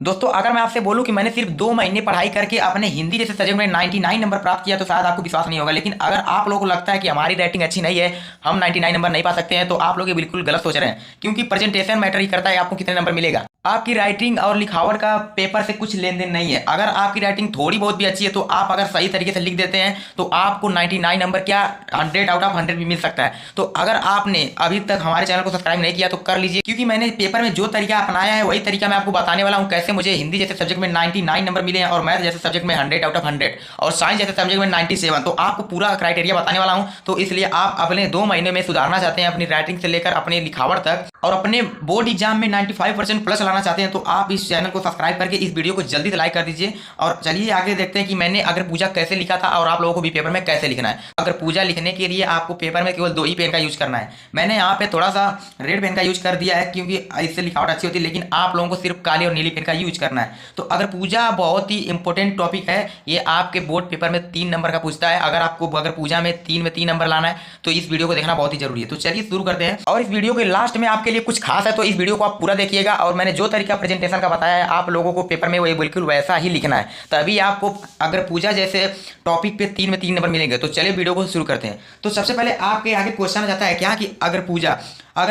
दोस्तों अगर मैं आपसे बोलूं कि मैंने सिर्फ 2 महीने पढ़ाई करके अपने हिंदी जैसे सब्जेक्ट में 99 नंबर प्राप्त किया तो शायद आपको विश्वास नहीं होगा। लेकिन अगर आप लोगों को लगता है कि हमारी राइटिंग अच्छी नहीं है, हम 99 नंबर नहीं पा सकते हैं, तो आप लोग ये बिल्कुल गलत सोच रहे हैं। क्योंकि प्रेजेंटेशन मैटर ही करता है आपको कितने नंबर मिलेगा। आपकी राइटिंग और लिखावट का पेपर से कुछ लेन देन नहीं है। अगर आपकी राइटिंग थोड़ी बहुत भी अच्छी है तो आप अगर सही तरीके से लिख देते हैं तो आपको 99 नंबर क्या 100 आउट ऑफ 100 भी मिल सकता है। तो अगर आपने अभी तक हमारे चैनल को सब्सक्राइब नहीं किया तो कर लीजिए, क्योंकि मैंने पेपर में जो तरीका अपनाया है वही तरीका मैं आपको बताने वाला हूँ कैसे मुझे हिंदी जैसे सब्जेक्ट में 99 नंबर मिले हैं और मैथ जैसे सब्जेक्ट में 100 आउट ऑफ 100 और साइंस जैसे सब्जेक्ट में 97। तो आपको पूरा क्राइटेरिया बताने वाला हूँ। तो इसलिए आप अपने 2 महीने में सुधारना चाहते हैं अपनी राइटिंग से लेकर अपने लिखावट तक और अपने बोर्ड एग्जाम में 95% प्लस लाना चाहते हैं तो आप इस चैनल को सब्सक्राइब करके इस वीडियो को जल्दी से लाइक कर दीजिए। और चलिए आगे देखते हैं कि मैंने अगर पूजा कैसे लिखा था और आप लोगों को भी पेपर में कैसे लिखना है। अगर पूजा लिखने के लिए आपको पेपर में केवल 2 ही पेन का यूज करना है। मैंने यहाँ पे थोड़ा सा रेड पेन का यूज कर दिया है क्योंकि इससे लिखावट अच्छी होती है, लेकिन आप लोगों को सिर्फ काली और नीली पेन का यूज करना है। तो अगर पूजा बहुत ही इंपॉर्टेंट टॉपिक है, ये आपके बोर्ड पेपर में 3 नंबर का पूछता है। अगर पूजा में 3 नंबर लाना है तो इस वीडियो को देखना बहुत ही जरूरी है। तो चलिए शुरू करते हैं। और इस वीडियो के लास्ट में आपके लिए कुछ खास है, तो इस वीडियो को आप पूरा देखिएगा। और मैंने जो तरीका प्रेजेंटेशन का बताया है आप लोगों को पेपर में वही बिल्कुल वैसा ही लिखना है, तभी आपको अगर पूजा जैसे टॉपिक पे 3 नंबर मिलेंगे। तो चलिए वीडियो को शुरू करते हैं। तो सबसे पहले आपके आगे क्वेश्चन आ जाता है क्या कि अगर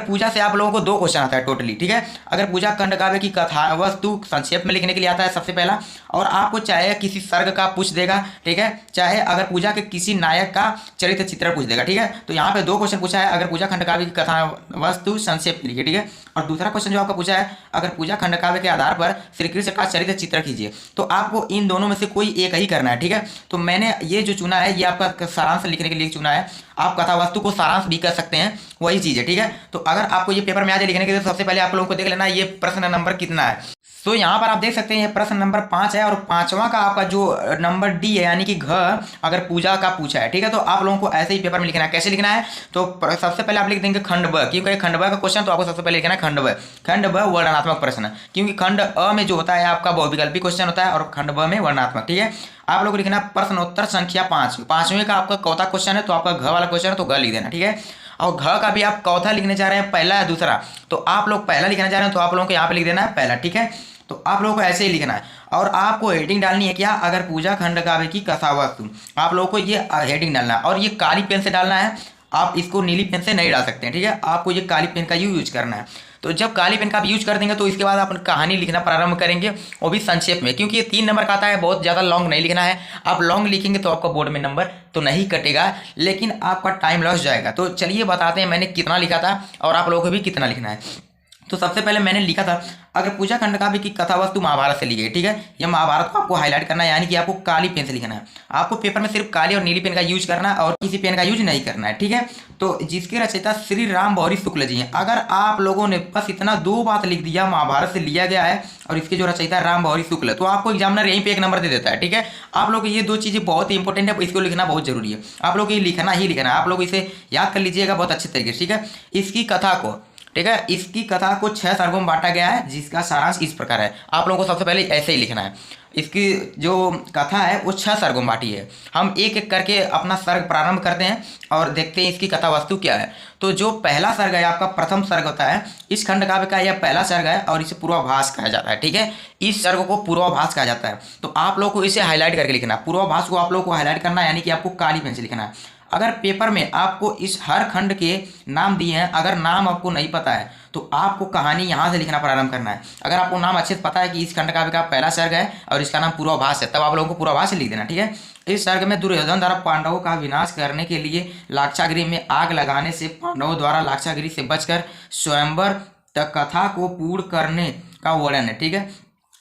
पूजा से आप लोगों को 2 क्वेश्चन आता है टोटली, ठीक है। अगर पूजा खंड काव्य की कथा वस्तु संक्षेप में लिखने के लिए आता है सबसे पहला, और आपको चाहे किसी सर्ग का पूछ देगा, ठीक है, चाहे अगर पूजा के किसी नायक का चरित्र चित्र पूछ देगा, ठीक है। तो यहाँ पे 2 क्वेश्चन पूछा है, अगर पूजा खंड काव्य की कथा वस्तु संक्षेप में लिखिए, ठीक है। और दूसरा क्वेश्चन जो आपका पूछा है, अगर पूजा खंड काव्य के आधार पर श्री कृष्ण का चरित्र चित्र कीजिए। तो आपको इन दोनों में से कोई एक ही करना है, ठीक है। तो मैंने ये जो चुना है ये आपका सारांश लिखने के लिए चुना है। आप कथा वस्तु को सारांश भी कर सकते हैं, वही चीज़ है, ठीक है। तो अगर आपको ये पेपर में आ जाए लिखने के लिए, तो सबसे पहले आप लोगों को देख लेना है ये प्रश्न नंबर कितना है। तो यहाँ पर आप देख सकते हैं ये प्रश्न नंबर 5 है और 5वां का आपका जो नंबर डी है यानी कि घ अगर पूजा का पूछा है, ठीक है। तो आप लोगों को ऐसे ही पेपर में लिखना है। कैसे लिखना है, तो सबसे पहले आप लिख देंगे खंड ब, क्योंकि खंड ब का क्वेश्चन तो आपको सबसे पहले लिखना है खंड ब वर्णनात्मक प्रश्न, क्योंकि खंड अ में जो होता है आपका बहुविकल्पी क्वेश्चन होता है और खंड ब में वर्णनात्मक, ठीक है। आप लोग लिखना प्रश्नोत्तर संख्या 5, 5वें का आपका चौथा क्वेश्चन है तो आपका घ वाला क्वेश्चन है तो घ लिख देना, ठीक है। और घ का भी आप चौथा लिखने जा रहे हैं, पहला या दूसरा, तो आप लोग पहला लिखना जा रहे हैं तो आप लोगों को यहाँ पे लिख देना है पहला, ठीक है। तो आप लोगों को ऐसे ही लिखना है और आपको हेडिंग डालनी है क्या, अगर पूजा खंड काव्य की कथा वस्तु, आप लोगों को ये हेडिंग डालना है और ये काली पेन से डालना है। आप इसको नीली पेन से नहीं डाल सकते हैं, ठीक है। आपको ये काली पेन का यूज करना है। तो जब काली पेन का आप यूज कर देंगे तो इसके बाद आप कहानी लिखना प्रारंभ करेंगे, वो भी संक्षेप में, क्योंकि ये 3 नंबर का आता है, बहुत ज़्यादा लॉन्ग नहीं लिखना है। आप लॉन्ग लिखेंगे तो आपका बोर्ड में नंबर तो नहीं कटेगा, लेकिन आपका टाइम लॉस जाएगा। तो चलिए बताते हैं मैंने कितना लिखा था और आप लोगों को भी कितना लिखना है। तो सबसे पहले मैंने लिखा था अगर पूजा खंड काव्य की कथा वस्तु महाभारत से ली गई, ठीक है। यह महाभारत को आपको हाईलाइट करना है, यानी कि आपको काली पेन से लिखना है। आपको पेपर में सिर्फ काली और नीली पेन का यूज करना है और किसी पेन का यूज नहीं करना है, ठीक है। तो जिसके रचयिता श्री राम भौरी शुक्ल जी हैं। अगर आप लोगों ने बस इतना 2 बात लिख दिया महाभारत से लिया गया है और इसके जो रचयिता राम भौरी शुक्ल, तो आपको एग्जामिनर यहीं पे 1 नंबर दे देता है, ठीक है। आप लोग ये 2 चीज़ें बहुत ही इंपॉर्टेंट है, इसको लिखना बहुत जरूरी है। आप लोग ये लिखना ही लिखना है, आप लोग इसे याद कर लीजिएगा बहुत अच्छे तरीके से, ठीक है। इसकी कथा को, ठीक है, इसकी कथा को 6 सर्गों में बांटा गया है, जिसका सारांश इस प्रकार है। आप लोगों को सबसे पहले ऐसे ही लिखना है। इसकी जो कथा है वो 6 सर्गों में बांटी है। हम एक एक करके अपना सर्ग प्रारंभ करते हैं और देखते हैं इसकी कथा वस्तु क्या है। तो जो पहला सर्ग है आपका प्रथम सर्ग होता है, इस खंड काव्य का यह पहला सर्ग है और इसे पूर्वाभास कहा जाता है, ठीक है। इस सर्ग को पूर्वाभास कहा जाता है। तो आप लोग को इसे हाईलाइट करके लिखना है। पूर्वाभास को आप लोग को हाईलाइट करना है, यानी कि आपको काली पेन से लिखना है। अगर पेपर में आपको इस हर खंड के नाम दिए हैं, अगर नाम आपको नहीं पता है तो आपको कहानी यहाँ से लिखना प्रारंभ करना है। अगर आपको नाम अच्छे से पता है कि इस खंड काव्य का पहला सर्ग है और इसका नाम पूर्वाभास है, तब आप लोगों को पूर्वाभास से लिख देना, ठीक है। इस सर्ग में दुर्योधन द्वारा पांडवों का विनाश करने के लिए लाक्षागृह में आग लगाने से पांडवों द्वारा लाक्षागृह से बचकर स्वयंवर तक कथा को पूर्ण करने का वर्णन है, ठीक है।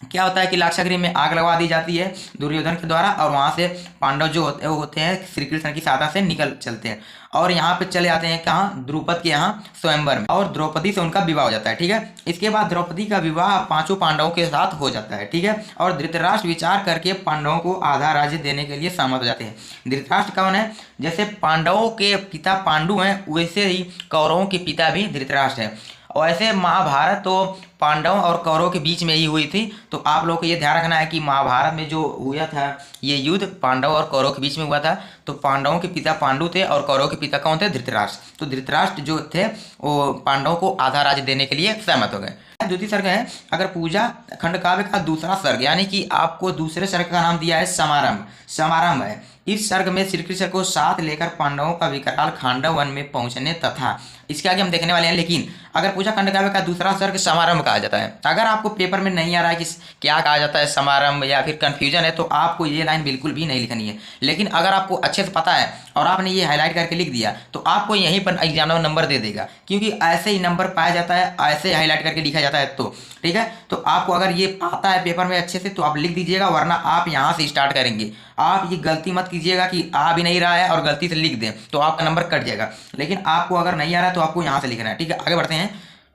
क्या होता है कि लाक्षागृह में आग लगवा दी जाती है दुर्योधन के द्वारा और वहाँ से पांडव जो होते हैं श्री कृष्ण की सहायता से निकल चलते हैं और यहाँ पे चले आते हैं कहाँ, द्रुपद के यहाँ स्वयंवर में, और द्रौपदी से उनका विवाह हो जाता है, ठीक है। इसके बाद द्रौपदी का विवाह 5 पांडवों के साथ हो जाता है, ठीक है। और धृतराष्ट्र विचार करके पांडवों को आधा राज्य देने के लिए सहमत हो जाते हैं। धृतराष्ट्र कौन है, जैसे पांडवों के पिता पांडु हैं वैसे ही कौरवों के पिता भी धृतराष्ट्र है। और ऐसे महाभारत तो पांडवों और कौरवों के बीच में ही हुई थी। तो आप लोग को ये ध्यान रखना है कि महाभारत में जो हुआ था ये युद्ध पांडव और कौरव के बीच में हुआ था। तो पांडवों के पिता पांडु थे और कौरव के पिता कौन थे, धृतराष्ट्र। तो धृतराष्ट्र जो थे वो पांडवों को आधा राज्य देने के लिए सहमत हो गए। द्वितीय सर्ग है अगर पूजा खंड काव्य का दूसरा सर्ग, यानी कि आपको दूसरे सर्ग का नाम दिया है समारंभ। समारंभ है। इस सर्ग में श्री कृष्ण को साथ लेकर पांडवों का विकराल खांडव वन में पहुंचने तथा इसके आगे हम देखने वाले हैं। लेकिन अगर पूजा खंड काव्य का दूसरा सर्ग समारंभ कहा जाता है। अगर आपको पेपर में नहीं आ रहा है कि क्या कहा जाता है समारंभ या फिर कंफ्यूजन है, तो आपको ये लाइन बिल्कुल भी नहीं लिखनी है। लेकिन अगर आपको अच्छे से पता है और आपने ये हाईलाइट करके लिख दिया तो आपको यहीं पर एग्जामिनर नंबर दे देगा, क्योंकि ऐसे ही नंबर पाया जाता है, ऐसे हाईलाइट करके लिखा जाता है। तो ठीक है, तो आपको अगर ये आता है पेपर में अच्छे से तो आप लिख दीजिएगा, वरना आप यहाँ से स्टार्ट करेंगे। आप ये गलती मत कीजिएगा कि आ भी नहीं रहा है और गलती से लिख दें तो आपका नंबर कट जाएगा। लेकिन आपको अगर नहीं आ रहा है तो आपको यहाँ से लिखना है। ठीक है, आगे बढ़ते हैं।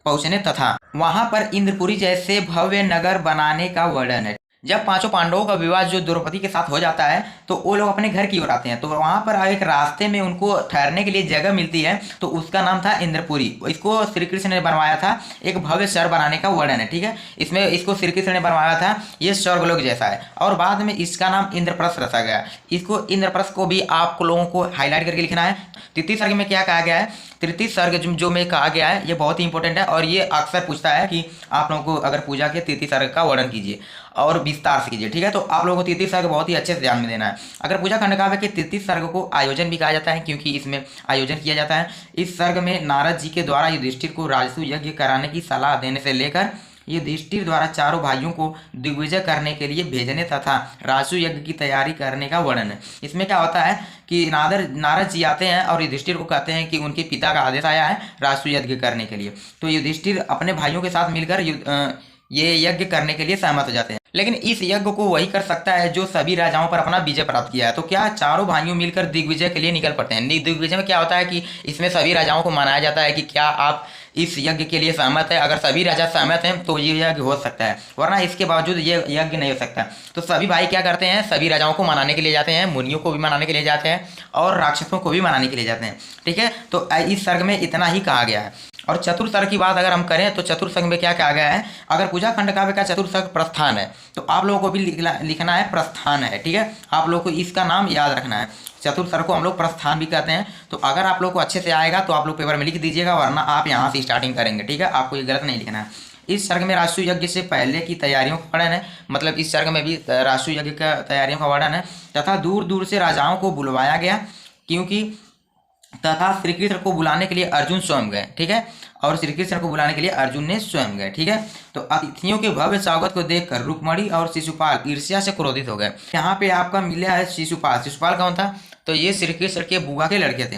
पहुंचने तथा वहां पर इंद्रपुरी जैसे भव्य नगर बनाने का वर्णन है। जब पांचों पांडवों का विवाह जो द्रौपदी के साथ हो जाता है तो वो लोग अपने घर की ओर आते हैं, तो वहां पर एक रास्ते में उनको ठहरने के लिए जगह मिलती है, तो उसका नाम था इंद्रपुरी। इसको श्री कृष्ण ने बनवाया था, एक भव्य शहर बनाने का वर्णन है। ठीक है, इसमें इसको श्री कृष्ण ने बनवाया था, ये स्वर्गलोक जैसा है, और बाद में इसका नाम इंद्रप्रस्थ रखा गया। इसको इंद्रप्रस्थ को भी आप लोगों को हाईलाइट करके लिखना है। तृतीय सर्ग में क्या कहा गया है? तृतीय सर्ग जो में कहा गया है ये बहुत ही इंपॉर्टेंट है, और ये अक्सर पूछता है कि आप लोगों को अगर पूजा के तृतीय सर्ग का वर्णन कीजिए और विस्तार से कीजिए। ठीक है, तो आप लोगों को तृतीय सर्ग बहुत ही अच्छे से ध्यान में देना है। अगर पूजा खंड काव्य के तृतीय सर्ग को आयोजन भी कहा जाता है, क्योंकि इसमें आयोजन किया जाता है। इस सर्ग में नारद जी के द्वारा युधिष्ठिर को राजसूय यज्ञ कराने की सलाह देने से लेकर युधिष्ठिर द्वारा चारों भाइयों को दिग्विजय करने के लिए भेजने तथा राजसूय यज्ञ की तैयारी करने का वर्णन है। इसमें क्या होता है कि नारद जी आते हैं और युधिष्ठिर को कहते हैं कि उनके पिता का आदेश आया है राजसूय यज्ञ करने के लिए, तो युधिष्ठिर अपने भाइयों के साथ मिलकर ये यज्ञ करने के लिए सहमत हो जाते हैं। लेकिन इस यज्ञ को वही कर सकता है जो सभी राजाओं पर अपना विजय प्राप्त किया है। तो क्या चारों भाइयों मिलकर दिग्विजय के लिए निकल पड़ते हैं। दिग्विजय में क्या होता है कि इसमें सभी राजाओं को मनाया जाता है कि क्या आप इस यज्ञ के लिए सहमत है। अगर सभी राजा सहमत हैं तो ये यज्ञ हो सकता है, वरना इसके बावजूद ये यज्ञ नहीं हो सकता। तो सभी भाई क्या करते हैं, सभी राजाओं को मनाने के लिए जाते हैं, मुनियों को भी मनाने के लिए जाते हैं और राक्षसों को भी मनाने के लिए जाते हैं। ठीक है, तो इस सर्ग में इतना ही कहा गया है। और चतुर्थ सर्ग की बात अगर हम करें तो चतुर्थ सर्ग में क्या कहा गया है, अगर पूजा खंड काव्य का चतुर्थ सर्ग प्रस्थान है तो आप लोगों को भी लिखना है प्रस्थान है। ठीक है, आप लोगों को इसका नाम याद रखना है। चतुर्थ सर्ग को हम लोग प्रस्थान भी कहते हैं। तो अगर आप लोग को अच्छे से आएगा तो आप लोग पेपर में लिख दीजिएगा, वरना आप यहाँ से स्टार्टिंग करेंगे। ठीक है, आपको ये गलत नहीं लिखना है। इस सर्ग में राजसूय यज्ञ से पहले की तैयारियों का वर्णन है, मतलब इस सर्ग में भी राजसूय यज्ञ का तैयारियों का वर्णन है। तथा दूर दूर से राजाओं को बुलवाया गया, क्योंकि तथा श्री कृष्ण को बुलाने के लिए अर्जुन स्वयं गए। ठीक है, और श्री कृष्ण को बुलाने के लिए अर्जुन ने स्वयं गए। ठीक है, तो अतिथियों के भव्य स्वागत को देखकर रुक्मणी और शिशुपाल ईर्ष्या से क्रोधित हो गए। यहाँ पे आपका मिला है शिशुपाल। शिशुपाल कौन था? तो ये श्री कृष्ण के बुआ के लड़के थे।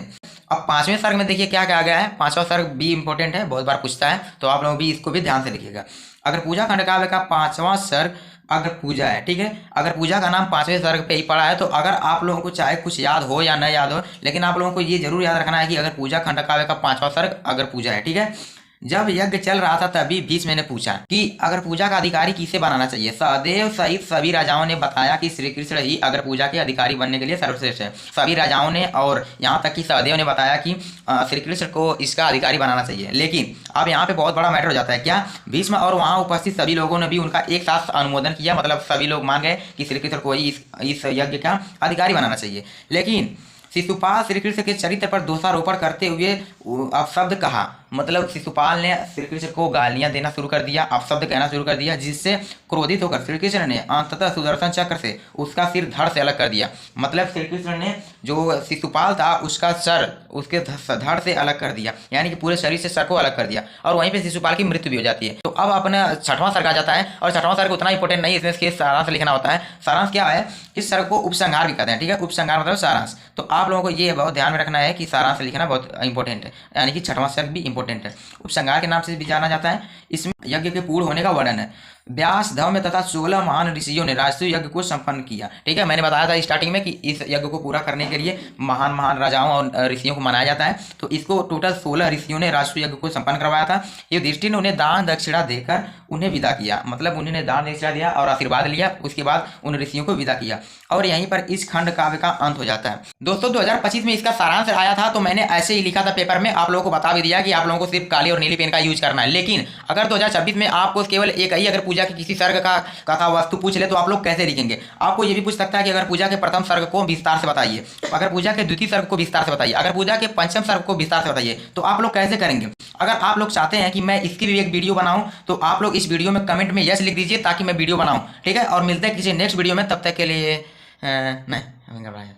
अब पांचवें सर्ग में देखिए क्या कहा गया है। पांचवा सर्ग भी इंपॉर्टेंट है, बहुत बार पूछता है, तो आप लोग भी इसको भी ध्यान से लिखिएगा। अगर पूजा खंड काव्य का पांचवा सर्ग अगर पूजा है, ठीक है, अगर पूजा का नाम पांचवें सर्ग पे ही पड़ा है, तो अगर आप लोगों को चाहे कुछ याद हो या न याद हो, लेकिन आप लोगों को ये जरूर याद रखना है कि अगर पूजा खंड काव्य का पांचवा सर्ग अगर पूजा है। ठीक है, जब यज्ञ चल रहा था तभी भीष्म ने पूछा कि अगर पूजा का अधिकारी किसे बनाना चाहिए। सहदेव सहित सभी राजाओं ने बताया कि श्री कृष्ण ही अगर पूजा के अधिकारी बनने के लिए सर्वश्रेष्ठ है। सभी राजाओं ने, और यहाँ तक कि सहदेव ने बताया कि श्री कृष्ण को इसका अधिकारी बनाना चाहिए। लेकिन अब यहाँ पे बहुत बड़ा मैटर हो जाता है। क्या? भीष्म और वहाँ उपस्थित सभी लोगों ने भी उनका एक साथ अनुमोदन किया, मतलब सभी लोग मान गए कि श्री कृष्ण को ही इस यज्ञ का अधिकारी बनाना चाहिए। लेकिन शिशुपाल श्री कृष्ण के चरित्र पर दोषारोपण करते हुए अपशब्द कहा, मतलब शिशुपाल ने श्री कृष्ण को गालियां देना शुरू कर दिया, अपशब्द कहना शुरू कर दिया, जिससे क्रोधित होकर श्री कृष्ण ने अंततः सुदर्शन चक्र से उसका सिर धड़ से अलग कर दिया। मतलब श्री कृष्ण ने जो शिशुपाल था उसका सर उसके धड़ से अलग कर दिया, यानी कि पूरे शरीर से सर को अलग कर दिया, और वहीं पे शिशुपाल की मृत्यु भी हो जाती है। तो अब अपना छठवां सर्ग आ जाता है, और छठवां सर्ग उतना इंपॉर्टेंट नहीं, इसमें इसके सारांश लिखना होता है। सारांश क्या है? इस सर्ग को उपसंहार भी कहते हैं। ठीक है, उपसंहार मतलब सारांश। तो आप लोगों को ये बहुत ध्यान में रखना है कि सारांश लिखना बहुत इंपॉर्टेंट है, यानी कि छठवां सर्ग भी इंपॉर्टेंट है। उपसंहार के नाम से भी जाना जाता है। इसमें यज्ञ के पूर्ण होने का वर्णन है। व्यास, धौम्य तथा 16 महान ऋषियों ने राजसूय यज्ञ को संपन्न किया। ठीक है, मैंने बताया था स्टार्टिंग में कि इस यज्ञ को पूरा करने के लिए महान महान राजाओं और ऋषियों को मनाया जाता है। तो इसको टोटल 16 ऋषियों ने राजसूय यज्ञ को संपन्न करवाया था। युधिष्ठिर ने उन्हें दान दक्षिणा देकर उन्हें विदा किया, मतलब उन्होंने दान दक्षिणा दिया और आशीर्वाद लिया, उसके बाद उन ऋषियों को विदा किया, और यहीं पर इस खंड काव्य का अंत हो जाता है। दोस्तों 2025 में इसका सारांश आया था, तो मैंने ऐसे ही लिखा था पेपर में, आप लोगों को बता भी दिया कि आप लोगों को सिर्फ काली और नीली पेन का यूज करना है। लेकिन अगर 2026 में आपको केवल एक ही अगर पूजा के किसी सर्ग का वस्तु पूछ ले तो आप लोग कैसे लिखेंगे। आपको ये भी पूछ सकता है कि अगर पूजा के प्रथम सर्ग को विस्तार से बताइए, अगर पूजा के द्वितीय सर्ग को विस्तार से बताइए, अगर पूजा के पंचम सर्ग को विस्तार से बताइए, तो आप लोग कैसे करेंगे। अगर आप लोग चाहते हैं कि मैं इसकी भी एक वीडियो बनाऊं तो आप लोग इस वीडियो में कमेंट में यस लिख दीजिए ताकि मैं वीडियो बनाऊं, ठीक है। और मिलते हैं किसी नेक्स्ट वीडियो में, तब तक के लिए नहीं।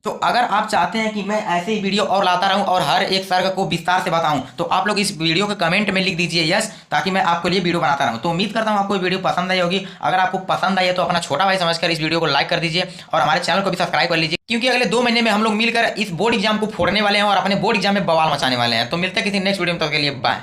तो अगर आप चाहते हैं कि मैं ऐसे ही वीडियो और लाता रहूं और हर एक सर्ग को विस्तार से बताऊं तो आप लोग इस वीडियो के कमेंट में लिख दीजिए यस, ताकि मैं आपके लिए वीडियो बनाता रहूं। तो उम्मीद करता हूं आपको ये वीडियो पसंद आई होगी। अगर आपको पसंद आई है तो अपना छोटा भाई समझकर इस वीडियो को लाइक कर दीजिए और हमारे चैनल को भी सब्सक्राइब कर लीजिए, क्योंकि अगले 2 महीने में हम लोग मिलकर इस बोर्ड एग्जाम को फोड़ने वाले हैं और अपने बोर्ड एग्जाम में बवाल मचाने वाले हैं। तो मिलते हैं किसी नेक्स्ट वीडियो में, तब तक के लिए बाय।